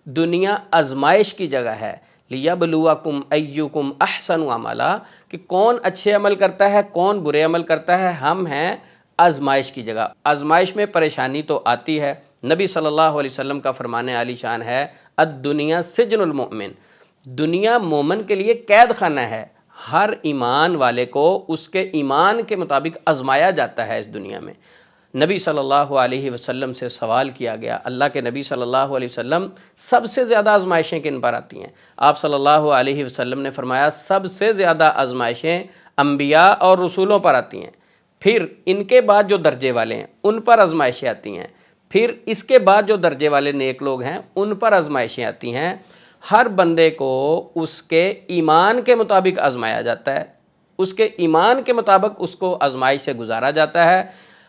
دنیا آزمائش کی جگہ ہے، لیبلوکم ایکم احسن عملا، کہ کون اچھے عمل کرتا ہے کون برے عمل کرتا ہے، ہم ہیں آزمائش کی جگہ۔ آزمائش میں پریشانی تو آتی ہے، نبی صلی اللہ علیہ وسلم کا فرمان عالی شان ہے الدنیا سجن المؤمن، دنیا مومن کے لیے قید خانہ ہے۔ ہر ایمان والے کو اس کے ایمان کے مطابق آزمایا جاتا ہے اس دنیا میں۔ نبی صلی اللہ علیہ وسلم سے سوال کیا گیا، اللہ کے نبی صلی اللہ علیہ وسلم سب سے زیادہ آزمائشیں کن پر آتی ہیں؟ آپ صلی اللہ علیہ وسلم نے فرمایا سب سے زیادہ آزمائشیں انبیاء اور رسولوں پر آتی ہیں، پھر ان کے بعد جو درجے والے ہیں ان پر آزمائشیں آتی ہیں، پھر اس کے بعد جو درجے والے نیک لوگ ہیں ان پر آزمائشیں آتی ہیں۔ ہر بندے کو اس کے ایمان کے مطابق آزمایا جاتا ہے، اس کے ایمان کے مطابق اس کو آزمائش سے گزارا جاتا ہے،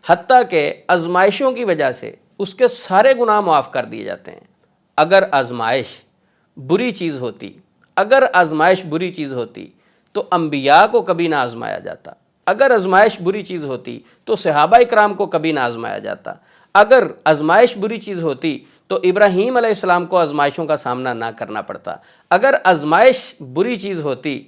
حتیٰ کہ آزمائشوں کی وجہ سے اس کے سارے گناہ معاف کر دیے جاتے ہیں۔ اگر آزمائش بری چیز ہوتی، اگر آزمائش بری چیز ہوتی تو انبیاء کو کبھی نہ آزمایا جاتا، اگر آزمائش بری چیز ہوتی تو صحابہ اکرام کو کبھی نہ آزمایا جاتا، اگر آزمائش بری چیز ہوتی تو ابراہیم علیہ السلام کو آزمائشوں کا سامنا نہ کرنا پڑتا، اگر آزمائش بری چیز ہوتی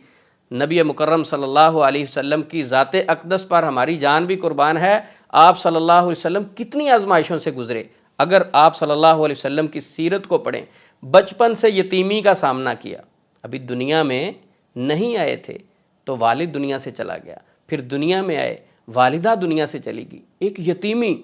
نبی مکرم صلی اللہ علیہ وسلم کی ذات اقدس پر ہماری جان بھی قربان ہے، آپ صلی اللہ علیہ وسلم کتنی آزمائشوں سے گزرے۔ اگر آپ صلی اللہ علیہ وسلم کی سیرت کو پڑھیں، بچپن سے یتیمی کا سامنا کیا، ابھی دنیا میں نہیں آئے تھے تو والد دنیا سے چلا گیا، پھر دنیا میں آئے والدہ دنیا سے چلی گئی، ایک یتیمی،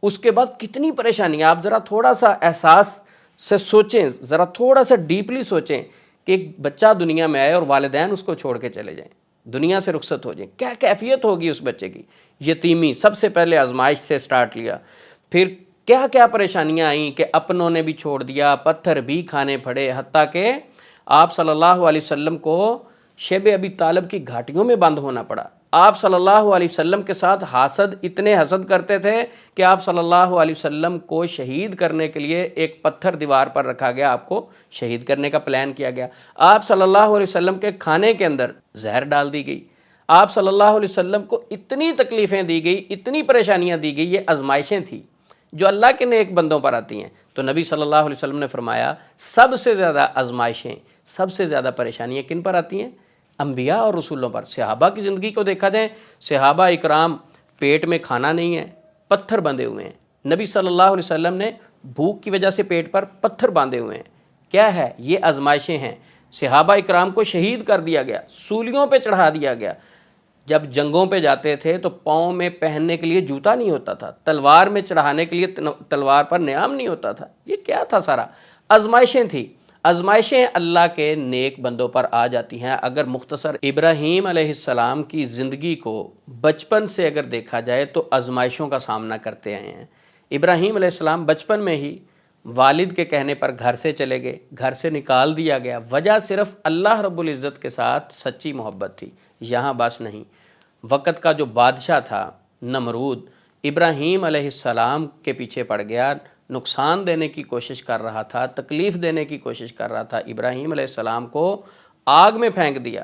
اس کے بعد کتنی پریشانی۔ آپ ذرا تھوڑا سا احساس سے سوچیں، ذرا تھوڑا سا ڈیپلی سوچیں کہ ایک بچہ دنیا میں آئے اور والدین اس کو چھوڑ کے چلے جائیں، دنیا سے رخصت ہو جائیں، کیا کیفیت ہوگی اس بچے کی۔ یتیمی سب سے پہلے آزمائش سے سٹارٹ لیا، پھر کیا کیا پریشانیاں آئیں کہ اپنوں نے بھی چھوڑ دیا، پتھر بھی کھانے پڑے، حتیٰ کہ آپ صلی اللہ علیہ وسلم کو شیب ابی طالب کی گھاٹیوں میں بند ہونا پڑا۔ آپ صلی اللہ علیہ وسلم کے ساتھ حاسد اتنے حسد کرتے تھے کہ آپ صلی اللہ علیہ وسلم کو شہید کرنے کے لیے ایک پتھر دیوار پر رکھا گیا، آپ کو شہید کرنے کا پلان کیا گیا۔ آپ صلی اللہ علیہ وسلم کے کھانے کے اندر زہر ڈال دی گئی، آپ صلی اللہ علیہ وسلم کو اتنی تکلیفیں دی گئی، اتنی پریشانیاں دی گئی، یہ آزمائشیں تھیں جو اللہ کے نیک بندوں پر آتی ہیں۔ تو نبی صلی اللہ علیہ وسلم نے فرمایا سب سے زیادہ آزمائشیں، سب سے زیادہ پریشانیاں کن پر آتی ہیں؟ انبیاء اور رسولوں پر۔ صحابہ کی زندگی کو دیکھا جائے، صحابہ اکرام پیٹ میں کھانا نہیں ہے، پتھر بندھے ہوئے ہیں، نبی صلی اللہ علیہ وسلم نے بھوک کی وجہ سے پیٹ پر پتھر باندھے ہوئے ہیں۔ کیا ہے یہ؟ آزمائشیں ہیں۔ صحابہ اکرام کو شہید کر دیا گیا، سولیوں پہ چڑھا دیا گیا۔ جب جنگوں پہ جاتے تھے تو پاؤں میں پہننے کے لیے جوتا نہیں ہوتا تھا، تلوار میں چڑھانے کے لیے تلوار پر نیام نہیں ہوتا تھا۔ یہ کیا تھا؟ سارا آزمائشیں تھیں۔ آزمائشیں اللہ کے نیک بندوں پر آ جاتی ہیں۔ اگر مختصر ابراہیم علیہ السلام کی زندگی کو بچپن سے اگر دیکھا جائے تو آزمائشوں کا سامنا کرتے آئے ہیں۔ ابراہیم علیہ السلام بچپن میں ہی والد کے کہنے پر گھر سے چلے گئے، گھر سے نکال دیا گیا، وجہ صرف اللہ رب العزت کے ساتھ سچی محبت تھی۔ یہاں بس نہیں، وقت کا جو بادشاہ تھا نمرود، ابراہیم علیہ السلام کے پیچھے پڑ گیا، نقصان دینے کی کوشش کر رہا تھا، تکلیف دینے کی کوشش کر رہا تھا، ابراہیم علیہ السلام کو آگ میں پھینک دیا۔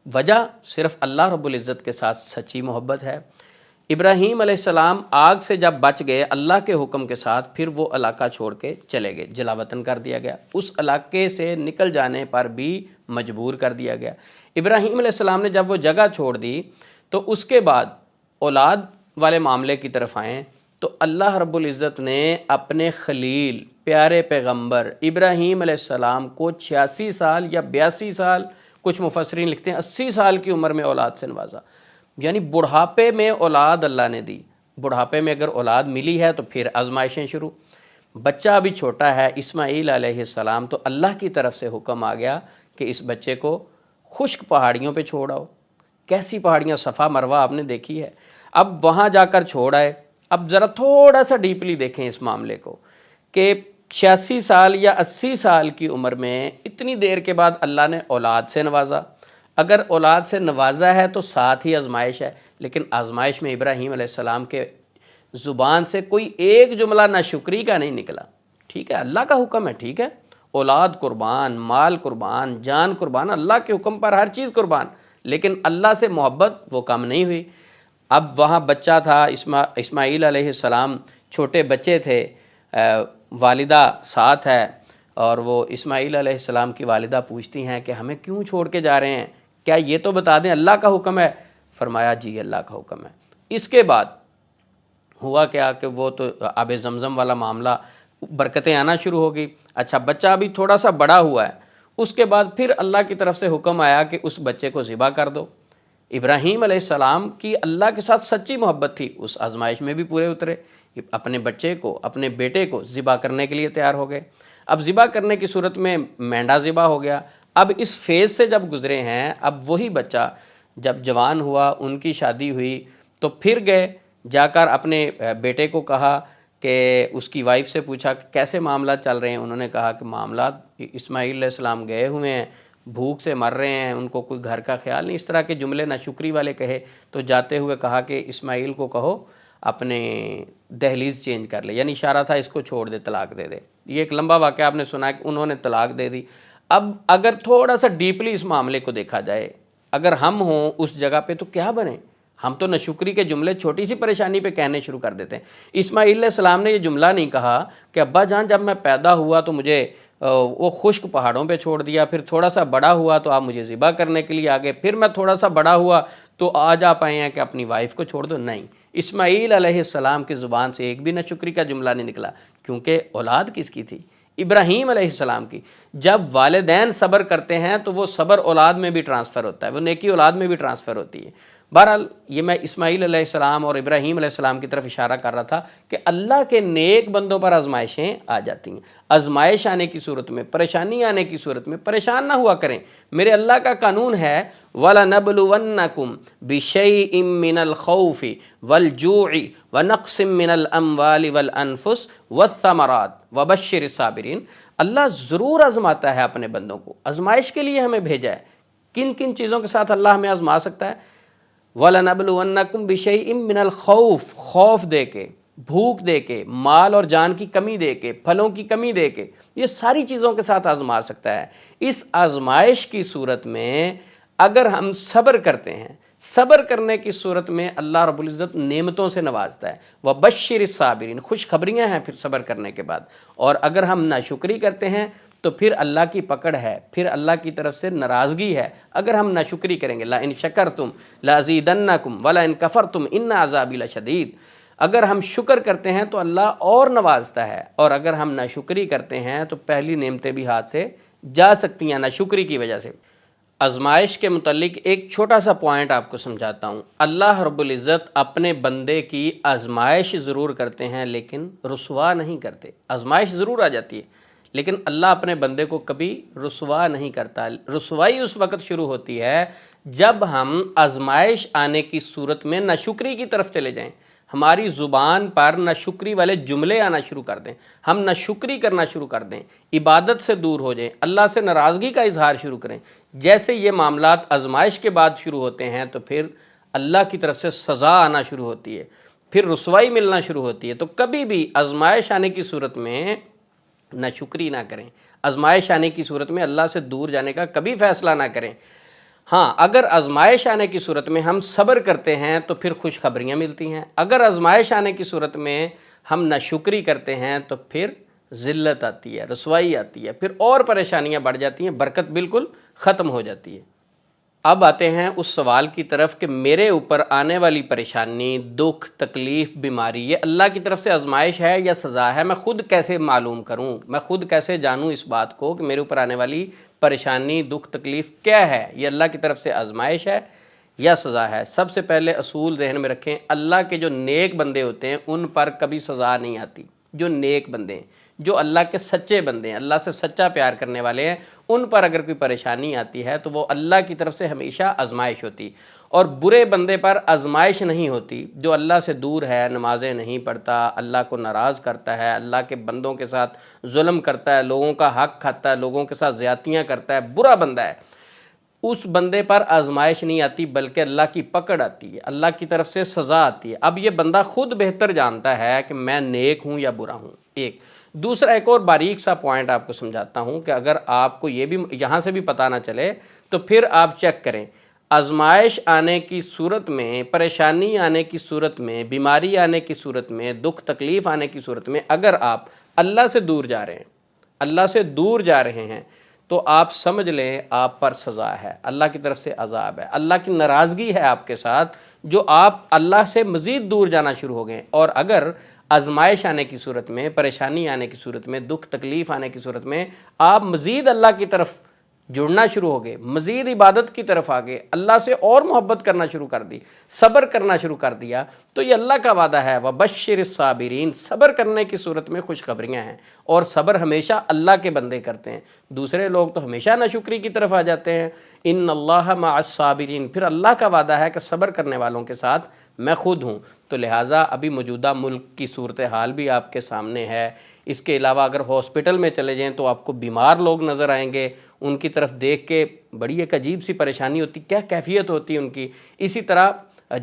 وجہ صرف اللہ رب العزت کے ساتھ سچی محبت ہے۔ ابراہیم علیہ السلام آگ سے جب بچ گئے اللہ کے حکم کے ساتھ، پھر وہ علاقہ چھوڑ کے چلے گئے، جلا وطن کر دیا گیا، اس علاقے سے نکل جانے پر بھی مجبور کر دیا گیا۔ ابراہیم علیہ السلام نے جب وہ جگہ چھوڑ دی تو اس کے بعد اولاد والے معاملے کی طرف آئیں تو اللہ رب العزت نے اپنے خلیل پیارے پیغمبر ابراہیم علیہ السلام کو 86 سال یا 82 سال، کچھ مفسرین لکھتے ہیں 80 سال کی عمر میں اولاد سے نوازا، یعنی بڑھاپے میں اولاد اللہ نے دی۔ بڑھاپے میں اگر اولاد ملی ہے تو پھر آزمائشیں شروع۔ بچہ ابھی چھوٹا ہے اسماعیل علیہ السلام، تو اللہ کی طرف سے حکم آ گیا کہ اس بچے کو خشک پہاڑیوں پہ چھوڑ آؤ۔ کیسی پہاڑیاں؟ صفا مروہ آپ نے دیکھی ہے۔ اب وہاں جا کر چھوڑ آئے۔ اب ذرا تھوڑا سا ڈیپلی دیکھیں اس معاملے کو کہ 86 سال یا 80 سال کی عمر میں اتنی دیر کے بعد اللہ نے اولاد سے نوازا۔ اگر اولاد سے نوازا ہے تو ساتھ ہی آزمائش ہے، لیکن آزمائش میں ابراہیم علیہ السلام کے زبان سے کوئی ایک جملہ ناشکری کا نہیں نکلا۔ ٹھیک ہے، اللہ کا حکم ہے، ٹھیک ہے، اولاد قربان، مال قربان، جان قربان، اللہ کے حکم پر ہر چیز قربان، لیکن اللہ سے محبت وہ کم نہیں ہوئی۔ اب وہاں بچہ تھا اسماعیل علیہ السلام، چھوٹے بچے تھے، والدہ ساتھ ہے، اور وہ اسماعیل علیہ السلام کی والدہ پوچھتی ہیں کہ ہمیں کیوں چھوڑ کے جا رہے ہیں، کیا یہ تو بتا دیں اللہ کا حکم ہے؟ فرمایا جی اللہ کا حکم ہے۔ اس کے بعد ہوا کیا کہ وہ تو آب زمزم والا معاملہ، برکتیں آنا شروع ہو گئی۔ اچھا بچہ ابھی تھوڑا سا بڑا ہوا ہے، اس کے بعد پھر اللہ کی طرف سے حکم آیا کہ اس بچے کو ذبح کر دو۔ ابراہیم علیہ السلام کی اللہ کے ساتھ سچی محبت تھی، اس آزمائش میں بھی پورے اترے، اپنے بچے کو، اپنے بیٹے کو ذبح کرنے کے لیے تیار ہو گئے۔ اب ذبح کرنے کی صورت میں مینڈا ذبح ہو گیا۔ اب اس فیز سے جب گزرے ہیں، اب وہی بچہ جب جوان ہوا، ان کی شادی ہوئی، تو پھر گئے جا کر اپنے بیٹے کو کہا کہ اس کی وائف سے پوچھا کہ کیسے معاملات چل رہے ہیں؟ انہوں نے کہا کہ معاملات اسماعیل علیہ السلام گئے ہوئے ہیں، بھوک سے مر رہے ہیں، ان کو کوئی گھر کا خیال نہیں، اس طرح کے جملے ناشکری والے کہے۔ تو جاتے ہوئے کہا کہ اسماعیل کو کہو اپنے دہلیز چینج کر لے، یعنی اشارہ تھا اس کو چھوڑ دے، طلاق دے دے۔ یہ ایک لمبا واقعہ آپ نے سنا کہ انہوں نے طلاق دے دی۔ اب اگر تھوڑا سا ڈیپلی اس معاملے کو دیکھا جائے، اگر ہم ہوں اس جگہ پہ تو کیا بنے؟ ہم تو ناشکری کے جملے چھوٹی سی پریشانی پہ کہنے شروع کر دیتے ہیں۔ اسماعیل علیہ السلام نے یہ جملہ نہیں کہا کہ ابا جان جب میں پیدا ہوا تو مجھے وہ خشک پہاڑوں پہ چھوڑ دیا، پھر تھوڑا سا بڑا ہوا تو آپ مجھے ذبح کرنے کے لیے آ گئے، پھر میں تھوڑا سا بڑا ہوا تو آج آپ آئے ہیں کہ اپنی وائف کو چھوڑ دو۔ نہیں، اسماعیل علیہ السلام کی زبان سے ایک بھی ناشکری کا جملہ نہیں نکلا، کیونکہ اولاد کس کی تھی؟ ابراہیم علیہ السلام کی۔ جب والدین صبر کرتے ہیں تو وہ صبر اولاد میں بھی ٹرانسفر ہوتا ہے، وہ نیکی اولاد میں بھی ٹرانسفر ہوتی ہے۔ بہرحال یہ میں اسماعیل علیہ السلام اور ابراہیم علیہ السلام کی طرف اشارہ کر رہا تھا کہ اللہ کے نیک بندوں پر آزمائشیں آ جاتی ہیں۔ آزمائش آنے کی صورت میں، پریشانی آنے کی صورت میں پریشان نہ ہوا کریں۔ میرے اللہ کا قانون ہے وَلَنَبْلُوَنَّكُمْ بِشَيْءٍ مِّنَ الْخَوْفِ وَالْجُوعِ وَنَقْصٍ مِّنَ الْأَمْوَالِ وَالْأَنفُسِ وَالثَّمَرَاتِ وَبَشِّرِ الصَّابِرِينَ۔ اللہ ضرور آزماتا ہے اپنے بندوں کو، آزمائش کے لیے ہمیں بھیجا ہے۔ کن کن چیزوں کے ساتھ اللہ ہمیں آزما سکتا ہے؟ وَلَنَبْلُوَنَّكُمْ بِشَيْءٍ مِّنَ الْخَوْفِ، خوف دے کے، بھوک دے کے، مال اور جان کی کمی دے کے، پھلوں کی کمی دے کے، یہ ساری چیزوں کے ساتھ آزما سکتا ہے۔ اس آزمائش کی صورت میں اگر ہم صبر کرتے ہیں، صبر کرنے کی صورت میں اللہ رب العزت نعمتوں سے نوازتا ہے۔ وَبَشِّرِ الصَّابِرِينَ، خوشخبریاں ہیں پھر صبر کرنے کے بعد۔ اور اگر ہم ناشکری کرتے ہیں تو پھر اللہ کی پکڑ ہے، پھر اللہ کی طرف سے ناراضگی ہے اگر ہم ناشکری کریں گے۔ لَإِن شَكَرْتُمْ لَأَزِيدَنَّكُمْ وَلَإِن كَفَرْتُمْ إِنَّ عَذَابِي لَشَدِيدٌ۔ اگر ہم شکر کرتے ہیں تو اللہ اور نوازتا ہے، اور اگر ہم ناشکری کرتے ہیں تو پہلی نعمتیں بھی ہاتھ سے جا سکتی ہیں ناشکری کی وجہ سے۔ آزمائش کے متعلق ایک چھوٹا سا پوائنٹ آپ کو سمجھاتا ہوں۔ اللہ رب العزت اپنے بندے کی آزمائش ضرور کرتے ہیں لیکن رسوا نہیں کرتے۔ آزمائش ضرور آ جاتی ہے لیکن اللہ اپنے بندے کو کبھی رسوا نہیں کرتا۔ رسوائی اس وقت شروع ہوتی ہے جب ہم آزمائش آنے کی صورت میں ناشکری کی طرف چلے جائیں، ہماری زبان پر ناشکری والے جملے آنا شروع کر دیں، ہم ناشکری کرنا شروع کر دیں، عبادت سے دور ہو جائیں، اللہ سے ناراضگی کا اظہار شروع کریں۔ جیسے یہ معاملات آزمائش کے بعد شروع ہوتے ہیں تو پھر اللہ کی طرف سے سزا آنا شروع ہوتی ہے، پھر رسوائی ملنا شروع ہوتی ہے۔ تو کبھی بھی آزمائش آنے کی صورت میں ناشکری نہ کریں، آزمائش آنے کی صورت میں اللہ سے دور جانے کا کبھی فیصلہ نہ کریں۔ ہاں، اگر آزمائش آنے کی صورت میں ہم صبر کرتے ہیں تو پھر خوشخبریاں ملتی ہیں، اگر آزمائش آنے کی صورت میں ہم ناشکری کرتے ہیں تو پھر ذلت آتی ہے، رسوائی آتی ہے، پھر اور پریشانیاں بڑھ جاتی ہیں، برکت بالکل ختم ہو جاتی ہے۔ اب آتے ہیں اس سوال کی طرف کہ میرے اوپر آنے والی پریشانی، دکھ، تکلیف، بیماری، یہ اللہ کی طرف سے آزمائش ہے یا سزا ہے؟ میں خود کیسے معلوم کروں، میں خود کیسے جانوں اس بات کو کہ میرے اوپر آنے والی پریشانی، دکھ، تکلیف کیا ہے؟ یہ اللہ کی طرف سے آزمائش ہے یا سزا ہے؟ سب سے پہلے اصول ذہن میں رکھیں، اللہ کے جو نیک بندے ہوتے ہیں ان پر کبھی سزا نہیں آتی۔ جو نیک بندے ہیں، جو اللہ کے سچے بندے ہیں، اللہ سے سچا پیار کرنے والے ہیں، ان پر اگر کوئی پریشانی آتی ہے تو وہ اللہ کی طرف سے ہمیشہ آزمائش ہوتی۔ اور برے بندے پر آزمائش نہیں ہوتی، جو اللہ سے دور ہے، نمازیں نہیں پڑھتا، اللہ کو ناراض کرتا ہے، اللہ کے بندوں کے ساتھ ظلم کرتا ہے، لوگوں کا حق کھاتا ہے، لوگوں کے ساتھ زیادتیاں کرتا ہے، برا بندہ ہے، اس بندے پر آزمائش نہیں آتی بلکہ اللہ کی پکڑ آتی ہے، اللہ کی طرف سے سزا آتی ہے۔ اب یہ بندہ خود بہتر جانتا ہے کہ میں نیک ہوں یا برا ہوں۔ ایک دوسرا، ایک اور باریک سا پوائنٹ آپ کو سمجھاتا ہوں کہ اگر آپ کو یہ بھی یہاں سے بھی پتہ نہ چلے تو پھر آپ چیک کریں، آزمائش آنے کی صورت میں، پریشانی آنے کی صورت میں، بیماری آنے کی صورت میں، دکھ تکلیف آنے کی صورت میں اگر آپ اللہ سے دور جا رہے ہیں، اللہ سے دور جا رہے ہیں، تو آپ سمجھ لیں آپ پر سزا ہے، اللہ کی طرف سے عذاب ہے، اللہ کی ناراضگی ہے آپ کے ساتھ، جو آپ اللہ سے مزید دور جانا شروع ہو گئے۔ اور اگر آزمائش آنے کی صورت میں، پریشانی آنے کی صورت میں، دکھ تکلیف آنے کی صورت میں آپ مزید اللہ کی طرف جڑنا شروع ہو گئے، مزید عبادت کی طرف آگے، اللہ سے اور محبت کرنا شروع کر دی، صبر کرنا شروع کر دیا، تو یہ اللہ کا وعدہ ہے وَبَشِّرِ الصَّابِرِينَ، صبر کرنے کی صورت میں خوشخبریاں ہیں، اور صبر ہمیشہ اللہ کے بندے کرتے ہیں، دوسرے لوگ تو ہمیشہ ناشکری کی طرف آ جاتے ہیں۔ ان اللہ مع الصابرین، پھر اللہ کا وعدہ ہے کہ صبر کرنے والوں کے ساتھ میں خود ہوں۔ تو لہٰذا ابھی موجودہ ملک کی صورتحال بھی آپ کے سامنے ہے، اس کے علاوہ اگر ہاسپٹل میں چلے جائیں تو آپ کو بیمار لوگ نظر آئیں گے، ان کی طرف دیکھ کے بڑی ایک عجیب سی پریشانی ہوتی، کیا کیفیت ہوتی ہے ان کی۔ اسی طرح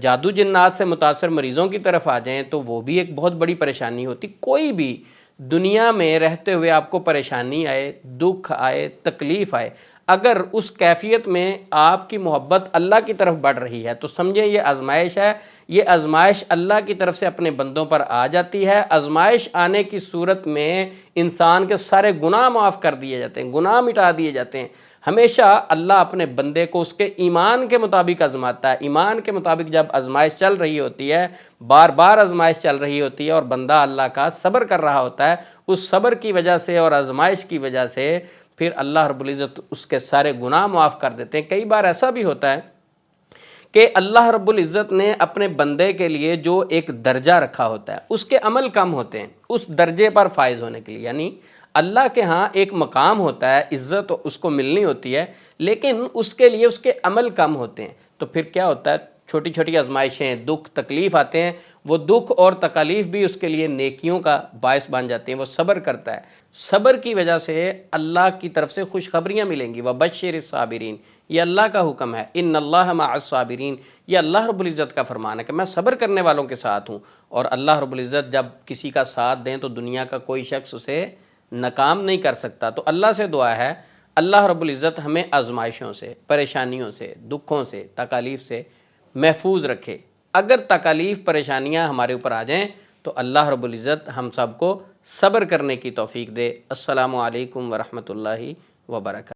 جادو جنات سے متاثر مریضوں کی طرف آ جائیں تو وہ بھی ایک بہت بڑی پریشانی ہوتی۔ کوئی بھی دنیا میں رہتے ہوئے آپ کو پریشانی آئے، دکھ آئے، تکلیف آئے، اگر اس کیفیت میں آپ کی محبت اللہ کی طرف بڑھ رہی ہے تو سمجھیں یہ آزمائش ہے، یہ آزمائش اللہ کی طرف سے اپنے بندوں پر آ جاتی ہے۔ آزمائش آنے کی صورت میں انسان کے سارے گناہ معاف کر دیے جاتے ہیں، گناہ مٹا دیے جاتے ہیں۔ ہمیشہ اللہ اپنے بندے کو اس کے ایمان کے مطابق آزماتا ہے۔ ایمان کے مطابق جب آزمائش چل رہی ہوتی ہے، بار بار آزمائش چل رہی ہوتی ہے اور بندہ اللہ کا صبر کر رہا ہوتا ہے، اس صبر کی وجہ سے اور آزمائش کی وجہ سے پھر اللہ رب العزت اس کے سارے گناہ معاف کر دیتے ہیں۔ کئی بار ایسا بھی ہوتا ہے کہ اللہ رب العزت نے اپنے بندے کے لیے جو ایک درجہ رکھا ہوتا ہے، اس کے عمل کم ہوتے ہیں اس درجے پر فائز ہونے کے لیے، یعنی اللہ کے ہاں ایک مقام ہوتا ہے، عزت اس کو ملنی ہوتی ہے، لیکن اس کے لیے اس کے عمل کم ہوتے ہیں۔ تو پھر کیا ہوتا ہے، چھوٹی چھوٹی آزمائشیں، دکھ تکلیف آتے ہیں، وہ دکھ اور تکالیف بھی اس کے لیے نیکیوں کا باعث بن جاتے ہیں، وہ صبر کرتا ہے۔ صبر کی وجہ سے اللہ کی طرف سے خوشخبریاں ملیں گی، وَبَشِّرِ الصَّابِرِينَ، یہ اللہ کا حکم ہے، ان اللہ مع الصابرین، یہ اللہ رب العزت کا فرمان ہے کہ میں صبر کرنے والوں کے ساتھ ہوں۔ اور اللہ رب العزت جب کسی کا ساتھ دیں تو دنیا کا کوئی شخص اسے ناکام نہیں کر سکتا۔ تو اللہ سے دعا ہے اللہ رب العزت ہمیں آزمائشوں سے، پریشانیوں سے، دکھوں سے، تکالیف سے محفوظ رکھے۔ اگر تکالیف پریشانیاں ہمارے اوپر آ جائیں تو اللہ رب العزت ہم سب کو صبر کرنے کی توفیق دے۔ السلام علیکم ورحمۃ اللہ وبرکاتہ۔